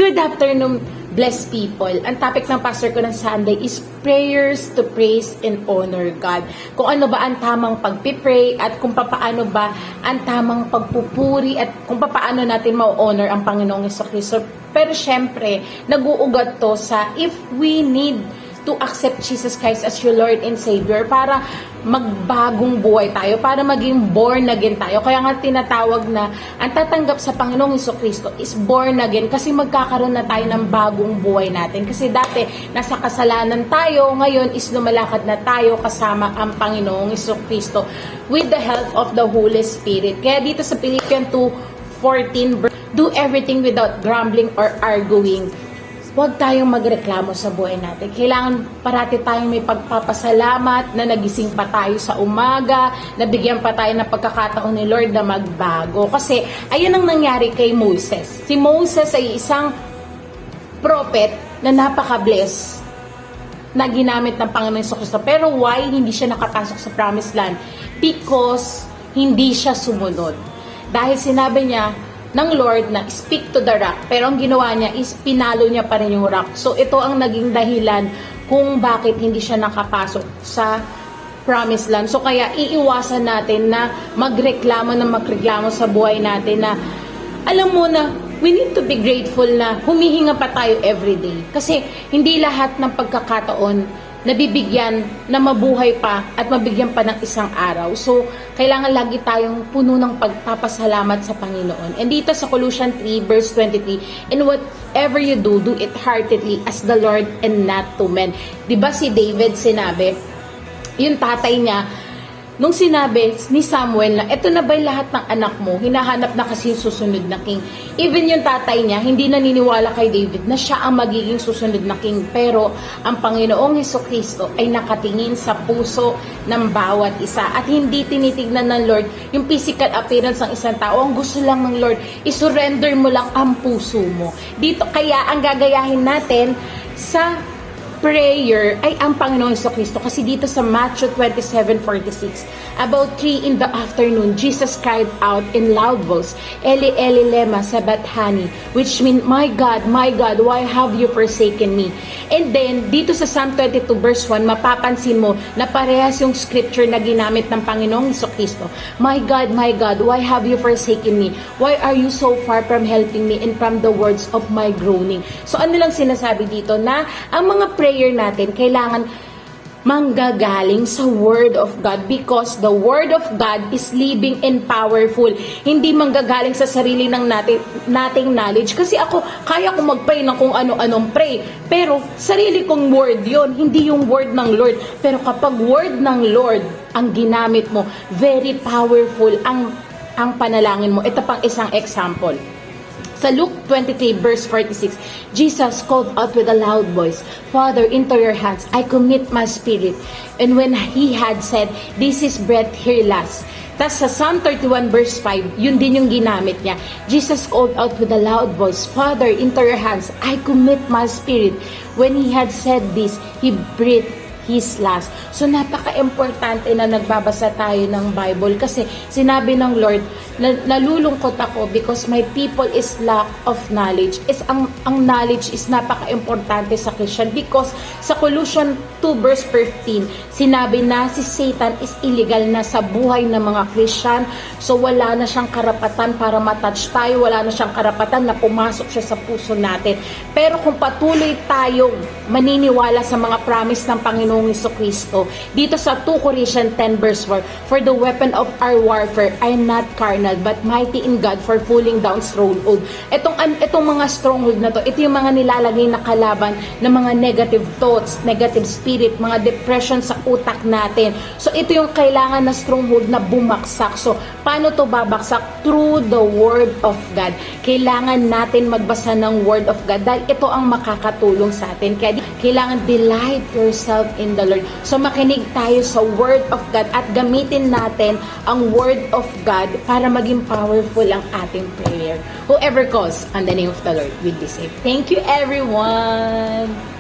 Good afternoon, blessed people. Ang topic ng pastor ko ng Sunday is prayers to praise and honor God. Kung ano ba ang tamang pagpipray at kung paano ba ang tamang pagpupuri at kung paano natin ma-honor ang Panginoong Jesucristo. Pero syempre, nag-uugat to sa if we need to accept Jesus Christ as your Lord and Savior para magbagong buhay tayo, para maging born again tayo. Kaya nga tinatawag na ang tatanggap sa Panginoong Jesucristo is born again kasi magkakaroon na tayo ng bagong buhay natin. Kasi dati, nasa kasalanan tayo, ngayon is lumalakad na tayo kasama ang Panginoong Jesucristo with the help of the Holy Spirit. Kaya dito sa Philippians 2:14, do everything without grumbling or arguing. Huwag tayong magreklamo sa buhay natin. Kailangan parati tayong may pagpapasalamat na nagising pa tayo sa umaga, nabigyan pa tayo ng pagkakataon ni Lord na magbago. Kasi ayun ang nangyari kay Moses. Si Moses ay isang prophet na napaka-bless na ginamit ng Panginoon Jesucristo. Pero why hindi siya nakapasok sa Promised Land? Because hindi siya sumunod. Dahil sinabi niya ng Lord na speak to the rock, pero ang ginawa niya is pinalo niya pa rin yung rock. So ito ang naging dahilan kung bakit hindi siya nakapasok sa Promised Land. So kaya iiwasan natin na magreklamo sa buhay natin na alam mo na we need to be grateful na humihinga pa tayo everyday. Kasi hindi lahat ng pagkakataon nabibigyan na mabuhay pa at mabigyan pa ng isang araw. So, kailangan lagi tayong puno ng pagpapasalamat sa Panginoon. And dito sa Colossians 3 verse 23, and whatever you do, do it heartedly as the Lord and not to men. Diba si David sinabi, yung tatay niya, nung sinabi ni Samuel na eto na ba lahat ng anak mo, hinahanap na kasi yung susunod na king. Even yung tatay niya, hindi naniniwala kay David na siya ang magiging susunod na king. Pero ang Panginoong Jesucristo ay nakatingin sa puso ng bawat isa. At hindi tinitignan ng Lord yung physical appearance ng isang tao. Ang gusto lang ng Lord, isurrender mo lang ang puso mo. Dito, kaya ang gagayahin natin sa prayer ay ang Panginoong Jesucristo. Kasi dito sa Matthew 27:46, about 3 in the afternoon, Jesus cried out in loud voice, Eli, Eli, lema sabachthani, which mean, my God, why have you forsaken me? And then, dito sa Psalm 22 verse 1, mapapansin mo na parehas yung scripture na ginamit ng Panginoong Jesucristo. My God, why have you forsaken me? Why are you so far from helping me and from the words of my groaning? So, ano lang sinasabi dito? Na ang mga prayer natin, kailangan manggagaling sa Word of God because the Word of God is living and powerful. Hindi manggagaling sa sarili ng nating knowledge. Kasi ako, kaya ko mag-pray ng kung ano-anong pray. Pero, sarili kong word yon, hindi yung word ng Lord. Pero kapag word ng Lord ang ginamit mo, very powerful ang panalangin mo. Ito pang isang example. Sa Luke 23 verse 46, Jesus called out with a loud voice, Father, into your hands I commit my spirit. And when he had said, this is breath here last. Tapos sa Psalm 31 verse 5, yun din yung ginamit niya. Jesus called out with a loud voice, Father, into your hands I commit my spirit. When he had said this, he breathed his last. So napaka-importante na nagbabasa tayo ng Bible kasi sinabi ng Lord na nalulungkot ako because my people is lack of knowledge. Ang knowledge is napaka-importante sa Christian because sa Colossians 2 verse 15 sinabi na si Satan is illegal na sa buhay ng mga Christian. So wala na siyang karapatan para matouch tayo, wala na siyang karapatan na pumasok siya sa puso natin. Pero kung patuloy tayong maniniwala sa mga promise ng Panginoong Jesucristo, dito sa 2 Corinthians 10 verse 4, for the weapon of our warfare are not carnal but mighty in God for pulling down stronghold. Itong mga stronghold na to, ito yung mga nilalagay na kalaban ng mga negative thoughts, negative spirit, mga depression sa utak natin. So ito yung kailangan na stronghold na bumaksak. So paano to babaksak? Through the Word of God. Kailangan natin magbasa ng Word of God dahil ito ang makakatulong sa atin. Kaya kailangan delight yourself in the Lord. So makinig tayo sa Word of God at gamitin natin ang Word of God para maging powerful ang ating prayer. Whoever calls on the name of the Lord will be saved. Thank you everyone!